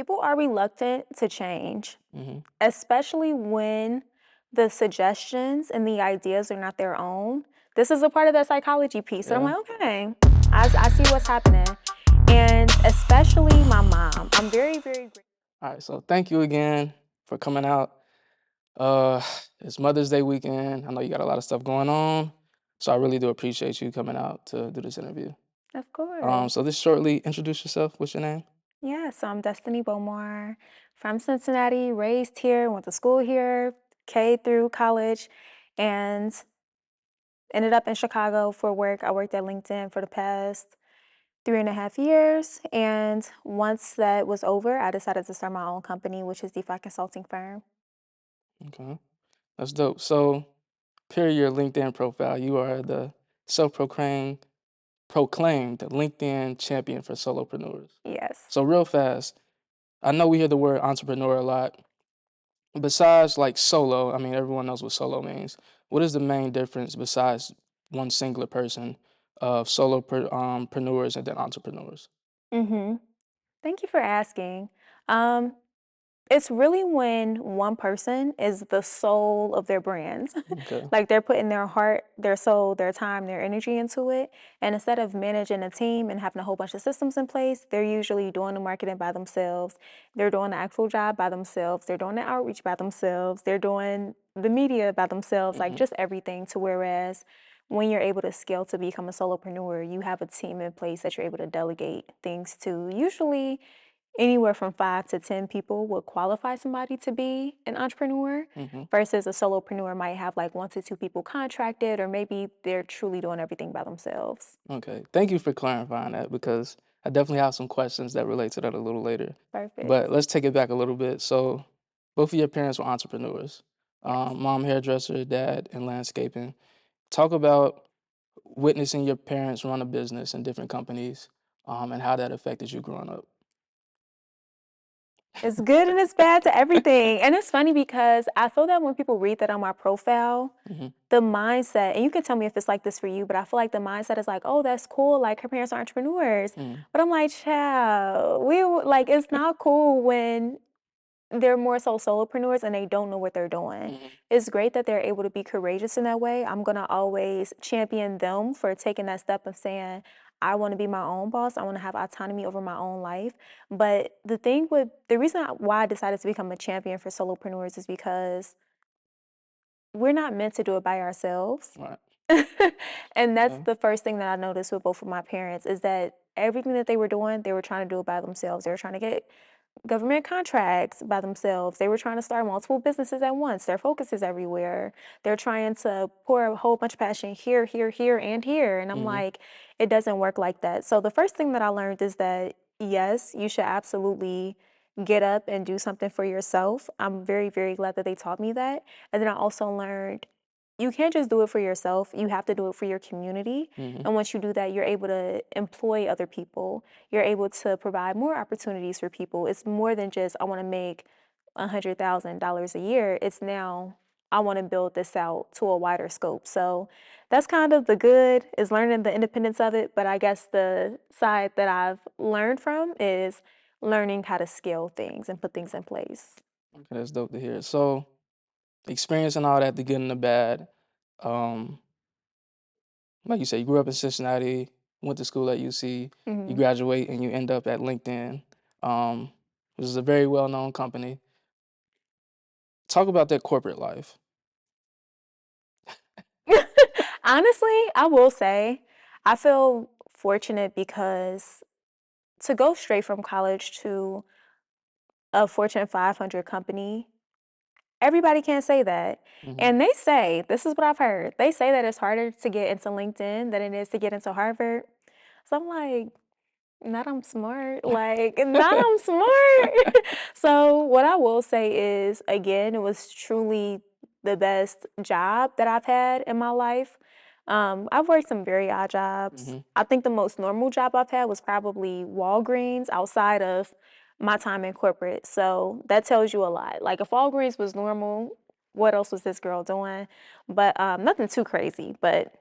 People are reluctant to change, Hmm. especially when the suggestions and the ideas are not their own. This is a part of that psychology piece. So I'm Yeah. like, okay, I see what's happening. And especially my mom. I'm very, very grateful. All right. So thank you again for coming out. Uh, it's Mother's Day weekend. I know you got a lot of stuff going on, so I really do appreciate you coming out to do this interview. Of course. So just shortly introduce yourself. What's your name? Yeah, so I'm Destiny Bomar from Cincinnati, raised here, went to school here, K through college, and ended up in Chicago for work. I worked at LinkedIn for the past 3.5 years. And once that was over, I decided to start my own company, which is Defy Consulting Firm. Okay, that's dope. So, per your LinkedIn profile, you are the self-proclaimed LinkedIn champion for solopreneurs. Yes. So, real fast, I know we hear the word entrepreneur a lot. Besides like solo, I mean, everyone knows what solo means. What is the main difference besides one singular person of solopreneurs and then entrepreneurs? Mm-hmm. Thank you for asking. Um, It's really when one person is the soul of their brands. Okay. Like they're putting their heart, their soul, their time, their energy into it. And instead of managing a team and having a whole bunch of systems in place, they're usually doing the marketing by themselves. They're doing the actual job by themselves. They're doing the outreach by themselves. They're doing the media by themselves, like Hmm. just everything. To whereas when you're able to scale to become a solopreneur, you have a team in place that you're able to delegate things to. Usually, anywhere from 5 to 10 people would qualify somebody to be an entrepreneur Hmm. versus a solopreneur might have like 1 to 2 people contracted, or maybe they're truly doing everything by themselves. Okay. Thank you for clarifying that because I definitely have some questions that relate to that a little later. But Perfect. let's take it back a little bit. So, both of your parents were entrepreneurs. Yes. Mom hairdresser, dad in landscaping. Talk about witnessing your parents run a business in different companies, and how that affected you growing up. It's good and it's bad to everything. And it's funny because I feel that when people read that on my profile, Hmm. the mindset, and you can tell me if it's like this for you, but I feel like the mindset is like, oh, that's cool. Like her parents are entrepreneurs. Hmm. But I'm like, child, like, it's not cool when they're more so solopreneurs and they don't know what they're doing. Hmm. It's great that they're able to be courageous in that way. I'm going to always champion them for taking that step of saying, I want to be my own boss. I want to have autonomy over my own life. But the reason why I decided to become a champion for solopreneurs is because we're not meant to do it by ourselves. Right. And that's Okay. the first thing that I noticed with both of my parents is that everything that they were doing, they were trying to do it by themselves. They were trying to get government contracts by themselves. They were trying to start multiple businesses at once. Their focus is everywhere. They're trying to pour a whole bunch of passion here, here, here, and here. And I'm Hmm. like, it doesn't work like that. So the first thing that I learned is that yes, you should absolutely get up and do something for yourself. I'm very, very glad that they taught me that. And then I also learned you can't just do it for yourself. You have to do it for your community. Hmm. And once you do that, you're able to employ other people. You're able to provide more opportunities for people. It's more than just, I want to make $100,000 a year. It's now, I want to build this out to a wider scope. So that's kind of the good, is learning the independence of it. But I guess the side that I've learned from is learning how to scale things and put things in place. Okay, that's dope to hear. So, experiencing all that, the good and the bad. Um, like you said, you grew up in Cincinnati, went to school at UC, you Hmm. graduate, and you end up at LinkedIn, um, which is a very well-known company. Talk about that corporate life. Honestly, I will say I feel fortunate because to go straight from college to a Fortune 500 company, everybody can't say that. Hmm. And they say, this is what I've heard, they say that it's harder to get into LinkedIn than it is to get into Harvard. So I'm like, not I'm smart. Like, not I'm smart. So what I will say is, again, it was truly the best job that I've had in my life. I've worked some very odd jobs. Hmm. I think the most normal job I've had was probably Walgreens outside of my time in corporate. So that tells you a lot. Like if Walgreens was normal, what else was this girl doing? But nothing too crazy. But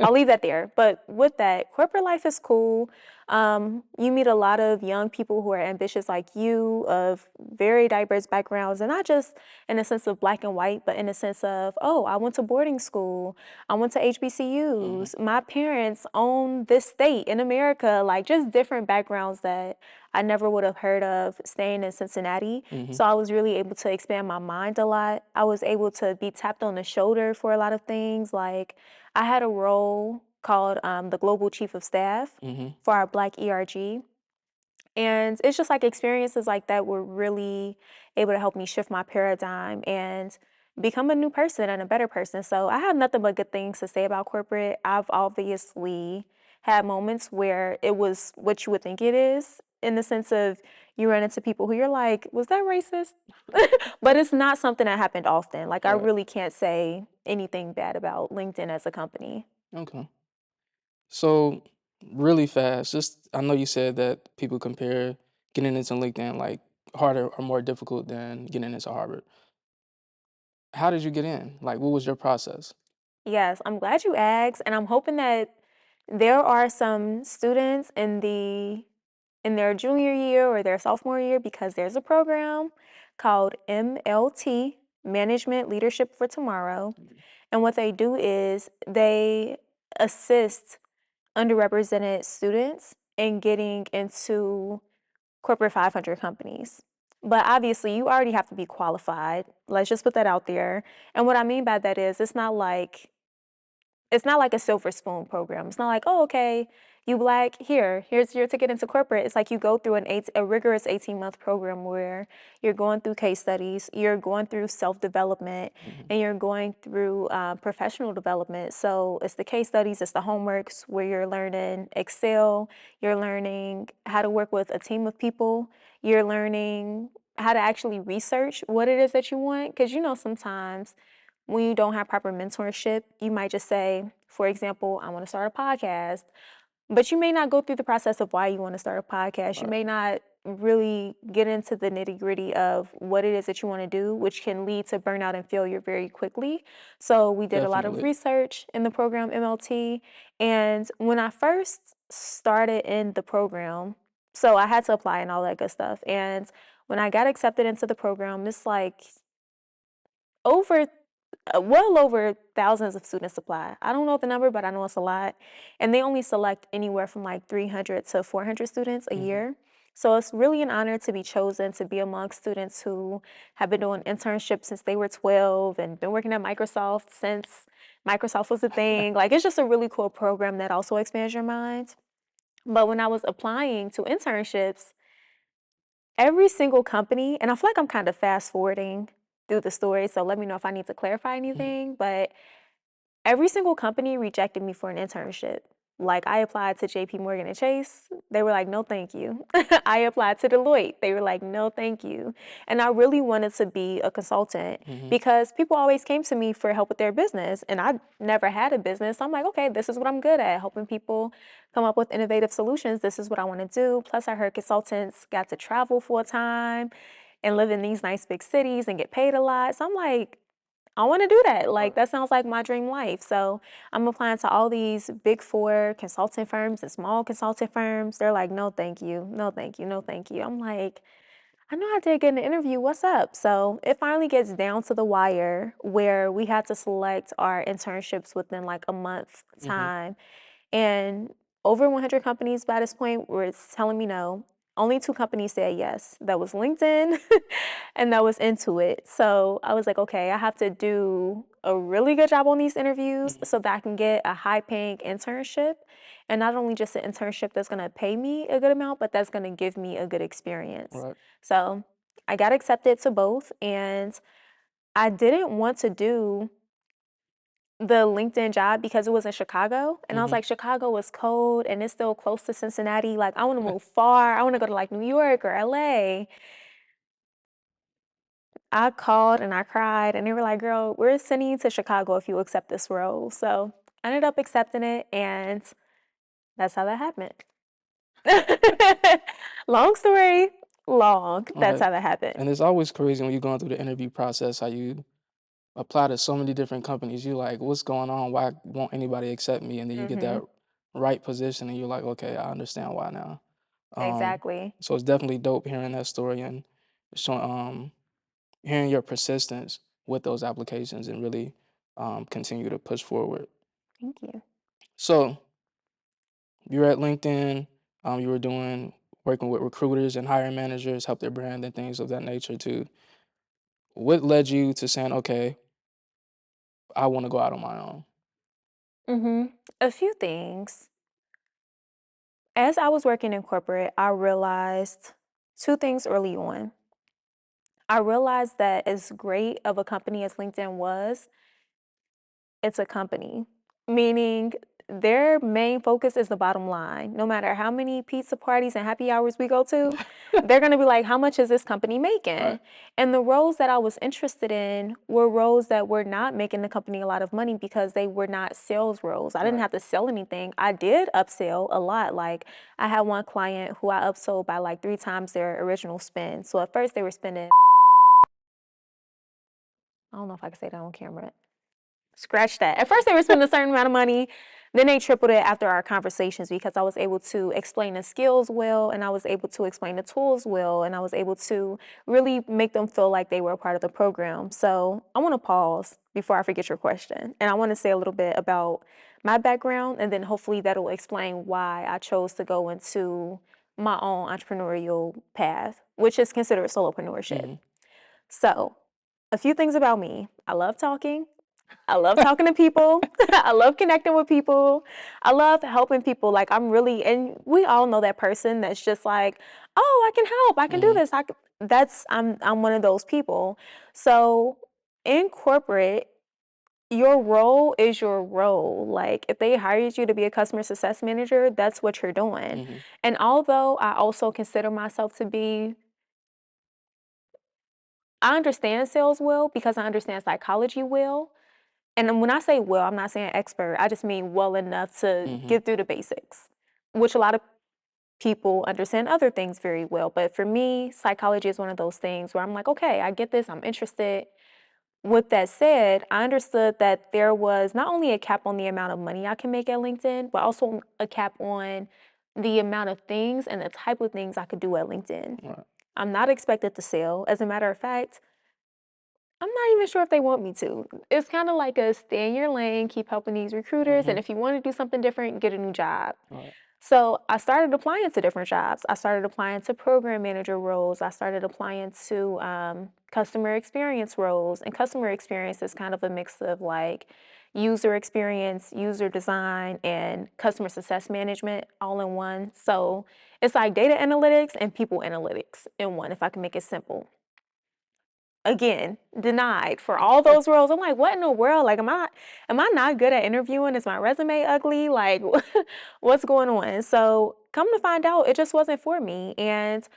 I'll leave that there. But with that, corporate life is cool. You meet a lot of young people who are ambitious like you, of very diverse backgrounds, and not just in a sense of black and white, but in a sense of, oh, I went to boarding school, I went to Mhm. HBCUs, my parents own this state in America, like just different backgrounds that I never would have heard of staying in Cincinnati. Mhm. So I was really able to expand my mind a lot. I was able to be tapped on the shoulder for a lot of things. Like I had a role called the Global Chief of Staff Mhm. for our Black ERG. And it's just like experiences like that were really able to help me shift my paradigm and become a new person and a better person. So I have nothing but good things to say about corporate. I've obviously had moments where it was what you would think it is, in the sense of you run into people who you're like, was that racist? But it's not something that happened often. Like I Right. really can't say anything bad about LinkedIn as a company. Okay. So really fast, just I know you said that people compare getting into LinkedIn like harder or more difficult than getting into Harvard. How did you get in? Like, what was your process? Yes, I'm glad you asked, and I'm hoping that there are some students in their junior year or their sophomore year, because there's a program called MLT, Management Leadership for Tomorrow. Mhm. And what they do is they assist underrepresented students in getting into corporate 500 companies. But obviously, you already have to be qualified. Let's just put that out there. And what I mean by that is it's not like a silver spoon program. It's not like, oh, okay, you black, here's your ticket into corporate. It's like you go through a rigorous 18-month program where you're going through case studies, you're going through self-development, Mhm. and you're going through professional development. So it's the case studies, it's the homeworks where you're learning Excel, you're learning how to work with a team of people, you're learning how to actually research what it is that you want. Because sometimes when you don't have proper mentorship, you might just say, for example, I want to start a podcast, but you may not go through the process of why you want to start a podcast. You Right. may not really get into the nitty gritty of what it is that you want to do, which can lead to burnout and failure very quickly. So, we did a lot of Definitely. research in the program MLT. And when I first started in the program, so I had to apply and all that good stuff. And when I got accepted into the program, it's like over well over thousands of students apply. I don't know the number, but I know it's a lot. And they only select anywhere from like 300 to 400 students a Mhm. year. So it's really an honor to be chosen to be among students who have been doing internships since they were 12 and been working at Microsoft since Microsoft was a thing. Like it's just a really cool program that also expands your mind. But when I was applying to internships, every single company, and I feel like I'm kind of fast forwarding through the story, so let me know if I need to clarify Mhm. anything, but every single company rejected me for an internship. Like I applied to JP Morgan and Chase, they were like, "No, thank you." I applied to Deloitte, they were like, "No, thank you." And I really wanted to be a consultant Mhm. because people always came to me for help with their business, and I never had a business. I'm like, "Okay, this is what I'm good at, helping people come up with innovative solutions. This is what I want to do." Plus, I heard consultants got to travel full time and live in these nice big cities and get paid a lot. So I'm like, I want to do that. Like, Right. that sounds like my dream life. So I'm applying to all these big four consulting firms and small consulting firms. They're like, no, thank you. No, thank you. No, thank you. I'm like, I know I did get an interview. What's up? So it finally gets down to the wire where we had to select our internships within like a month Mhm. time. And over 100 companies by this point were telling me no. Only two companies said yes. That was LinkedIn and that was Intuit. So I was like, okay, I have to do a really good job on these interviews Mhm. so that I can get a high paying internship. And not only just an internship that's going to pay me a good amount, but that's going to give me a good experience. Right. So I got accepted to both. And I didn't want to do the LinkedIn job because it was in Chicago, and I was Mhm. like, "Chicago was cold, and it's still close to Cincinnati, like, I wanna move far, I wanna go to, like, New York or LA." I called and I cried, and they were like, "Girl, we're sending you to Chicago if you accept this role." So, I ended up accepting it, and that's how that happened. Long story long, that's Right. how that happened. And it's always crazy when you're going through the interview process how you apply to so many different companies. You like, what's going on? Why won't anybody accept me? And then you get that Mhm. right position, and you're like, okay, I understand why now. Um, Exactly. so it's definitely dope hearing that story and showing, hearing your persistence with those applications and really continue to push forward. Thank you. So you're at LinkedIn, you were working with recruiters and hiring managers, help their brand and things of that nature too. What led you to saying, okay, I want to go out on my own? A few things. As I was working in corporate, I realized two things early on. I realized that as great of a company as LinkedIn was, it's a company, meaning their main focus is the bottom line. No matter how many pizza parties and happy hours we go to, they're going to be like, how much is this company making? Right, And the roles that I was interested in were roles that were not making the company a lot of money because they were not sales roles. I didn't right, have to sell anything. I did upsell a lot. Like I had one client who I upsold by like 3 times their original spend. So at first they were spending, I don't know if I can say that on camera. Scratch that. At first, they were spending a certain amount of money. Then they tripled it after our conversations because I was able to explain the skills well, and I was able to explain the tools well, and I was able to really make them feel like they were a part of the program. So I want to pause before I forget your question. And I want to say a little bit about my background, and then hopefully that'll explain why I chose to go into my own entrepreneurial path, which is considered solopreneurship. hmm So, a few things about me. I love talking. I love talking to people. I love connecting with people. I love helping people. Like I'm really, and we all know that person that's just like, oh, I can help. I can do hmm this. I'm one of those people. So in corporate, your role is your role. Like if they hired you to be a customer success manager, that's what you're doing. hmm And although I also consider myself to be, I understand sales well because I understand psychology well. And then when I say well, I'm not saying expert. I just mean well enough to hmm get through the basics, which a lot of people understand other things very well. But for me, psychology is one of those things where I'm like, okay, I get this, I'm interested. With that said, I understood that there was not only a cap on the amount of money I can make at LinkedIn, but also a cap on the amount of things and the type of things I could do at LinkedIn. Right. I'm not expected to sell. As a matter of fact, I'm not even sure if they want me to. It's kind of like a stay in your lane, keep helping these recruiters, and hmm if you want to do something different, get a new job. Right. So I started applying to different jobs. I started applying to program manager roles. I started applying to customer experience roles. And customer experience is kind of a mix of like user experience, user design, and customer success management all in one. So it's like data analytics and people analytics in one, if I can make it simple. Again, denied for all those roles. I'm like, what in the world? Like, am I not good at interviewing? Is my resume ugly? Like, what's going on? So come to find out, it just wasn't for me. And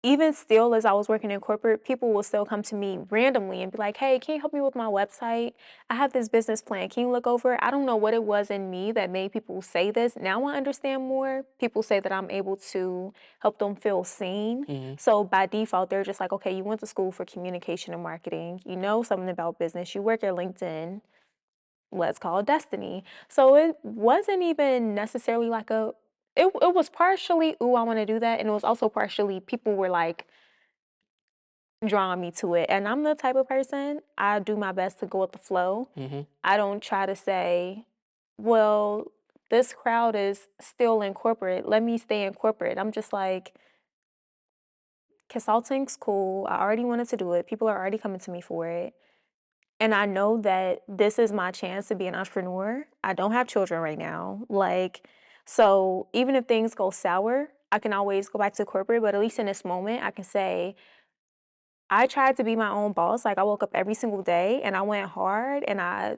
even still, as I was working in corporate, people will still come to me randomly and be like, hey, can you help me with my website? I have this business plan. Can you look over it? I don't know what it was in me that made people say this. Now I understand more. People say that I'm able to help them feel seen. hmm So by default, they're just like, okay, you went to school for communication and marketing. You know something about business. You work at LinkedIn. Let's call it destiny. So it wasn't even necessarily like it was partially, ooh, I want to do that. And it was also partially people were like, drawing me to it. And I'm the type of person, I do my best to go with the flow. hmm I don't try to say, well, this crowd is still in corporate. Let me stay in corporate. I'm just like, consulting's cool. I already wanted to do it. People are already coming to me for it. And I know that this is my chance to be an entrepreneur. I don't have children right now. Like, so even if things go sour, I can always go back to corporate. But at least in this moment, I can say, I tried to be my own boss. Like I woke up every single day and I went hard and I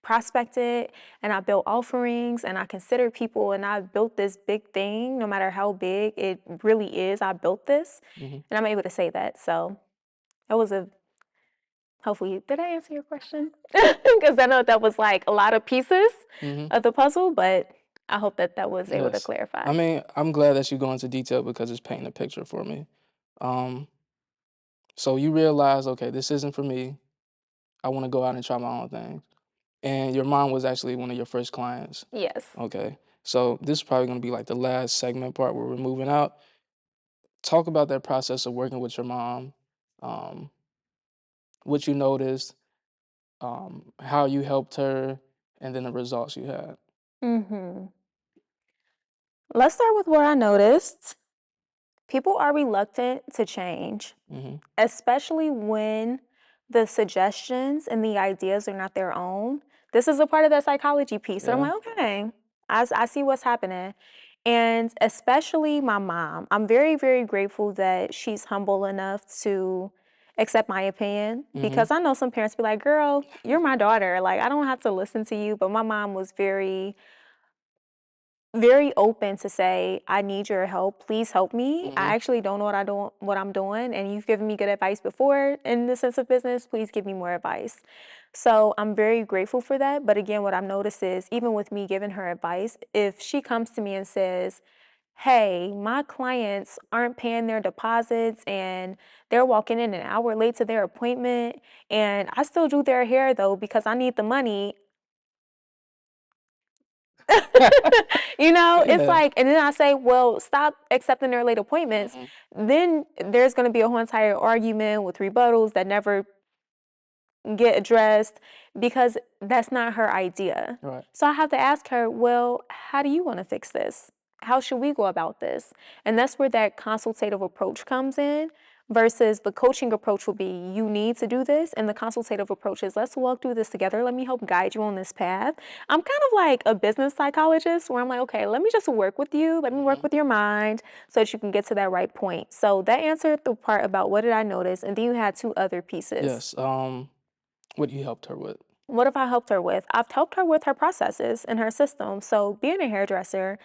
prospected and I built offerings and I considered people and I built this big thing, no matter how big it really is. I built this hmm and I'm able to say that. So that was a hopefully, did I answer your question? Because I know that was like a lot of pieces hmm of the puzzle, but I hope that that was able to Yes. clarify. I mean, I'm glad that you go into detail because it's painting a picture for me. Um, so you realize, okay, this isn't for me. I want to go out and try my own thing. And your mom was actually one of your first clients. Yes. Okay. So this is probably going to be like the last segment part where we're moving out. Talk about that process of working with your mom, um, what you noticed, how you helped her, and then the results you had. Mhm. Let's start with what I noticed. People are reluctant to change, Mhm. especially when the suggestions and the ideas are not their own. This is a part of that psychology piece. So I'm Yeah. like, okay, I see what's happening. And especially my mom, I'm very, very grateful that she's humble enough to accept my opinion Mhm. because I know some parents be like, girl, you're my daughter. Like, I don't have to listen to you. But my mom was very open to say, "I need your help. Please help me. I Mhm. actually don't know what I'm doing, and you've given me good advice before in the sense of business. Please give me more advice." So I'm very grateful for that. But again, what I've noticed is even with me giving her advice, if she comes to me and says, "Hey, my clients aren't paying their deposits and they're walking in an hour late to their appointment, and I still do their hair though because I need the money." It's Yeah. like, and then I say, well, stop accepting their late appointments. Mhm. Then there's going to be a whole entire argument with rebuttals that never get addressed because that's not her idea. Right. So I have to ask her, well, how do you want to fix this? How should we go about this? And that's where that consultative approach comes in versus the coaching approach will be you need to do this. And the consultative approach is let's walk through this together. Let me help guide you on this path. I'm kind of like a business psychologist where I'm like, okay, let me just work with you. Let me work Mhm. with your mind so that you can get to that right point. So that answered the part about what did I notice. And then you had two other pieces. Yes. What you helped her with. What have I helped her with? I've helped her with her processes and her system. So being a hairdresser,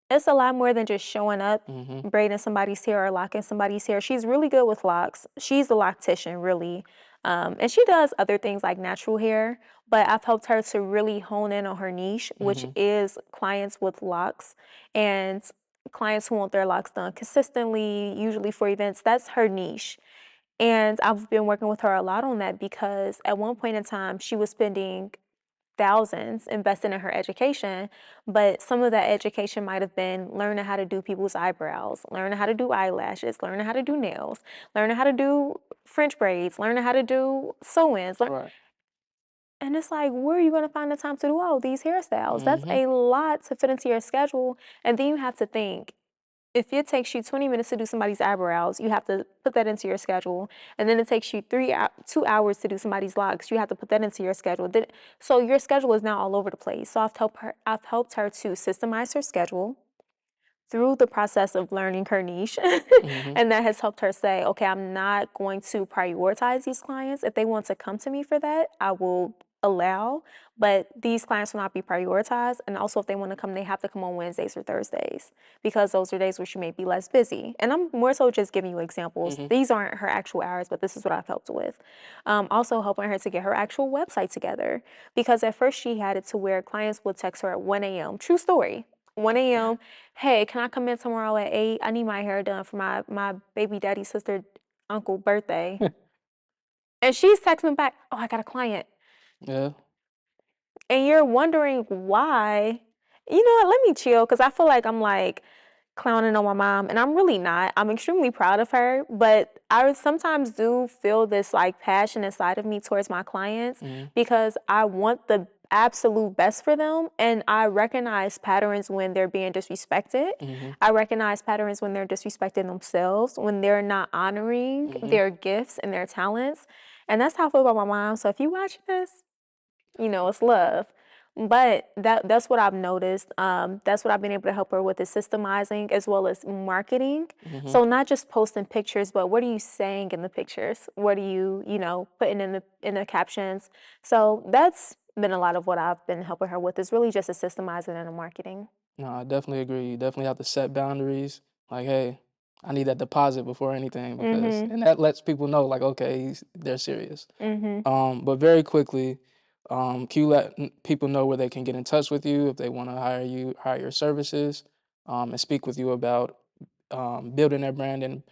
it's a lot more than just showing up, Mhm. braiding somebody's hair or locking somebody's hair. She's really good with locks. She's a loctician, really. And she does other things like natural hair, but I've helped her to really hone in on her niche, which Mhm. is clients with locks and clients who want their locks done consistently, usually for events. That's her niche. And I've been working with her a lot on that because at one point in time, she was spending thousands investing in her education, but some of that education might have been learning how to do people's eyebrows, learning how to do eyelashes, learning how to do nails, learning how to do French braids, learning how to do sew-ins. Right. And it's like, where are you going to find the time to do all these hairstyles? That's Mhm. a lot to fit into your schedule. And then you have to think, if it takes you 20 minutes to do somebody's eyebrows, you have to put that into your schedule. And then it takes you 2 hours to do somebody's locks. You have to put that into your schedule. So your schedule is now all over the place. So I've helped her to systemize her schedule through the process of learning her niche. Mhm. And that has helped her say, okay, I'm not going to prioritize these clients. If they want to come to me for that, I will allow, but these clients will not be prioritized. And also, if they want to come, they have to come on Wednesdays or Thursdays because those are days where she may be less busy. And I'm more so just giving you examples. Mhm. These aren't her actual hours, but this is what I've helped with. Also, helping her to get her actual website together because at first she had it to where clients would text her at 1 a.m. True story. 1 a.m. Hey, can I come in tomorrow at 8? I need my hair done for my baby daddy sister uncle birthday. And she's texting back, oh, I got a client. Yeah. And you're wondering why. You know what? Let me chill because I feel like I'm like clowning on my mom, and I'm really not. I'm extremely proud of her, but I sometimes do feel this like passion inside of me towards my clients Mhm. because I want the absolute best for them, and I recognize patterns when they're being disrespected. Mhm. I recognize patterns when they're disrespecting themselves, when they're not honoring Mhm. their gifts and their talents. And that's how I feel about my mom. So if you watch this, it's love. But that's what I've noticed. That's what I've been able to help her with is systemizing as well as marketing. Mhm. So not just posting pictures, but what are you saying in the pictures? What are you putting in the captions? So that's been a lot of what I've been helping her with is really just a systemizing and a marketing. No, I definitely agree. You definitely have to set boundaries. Like, hey, I need that deposit before anything because, Mhm. and that lets people know, like, okay, they're serious. Mhm. But very quickly, can you let people know where they can get in touch with you if they want to hire your services, and speak with you about building their brand and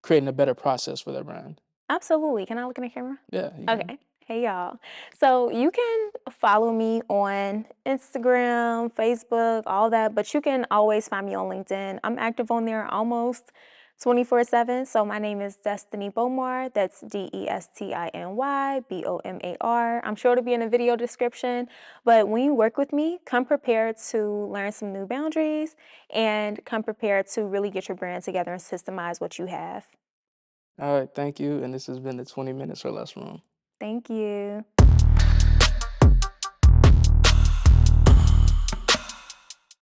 creating a better process for their brand? Absolutely. Can I look in the camera? Yeah, you can. Okay. Hey y'all. So you can follow me on Instagram, Facebook, all that, but you can always find me on LinkedIn. I'm active on there almost 24/7. So my name is Destiny Bomar. That's DESTINY BOMAR. I'm sure it'll be in the video description. But when you work with me, come prepared to learn some new boundaries and come prepared to really get your brand together and systemize what you have. All right, thank you. And this has been the 20 minutes or less room. Thank you.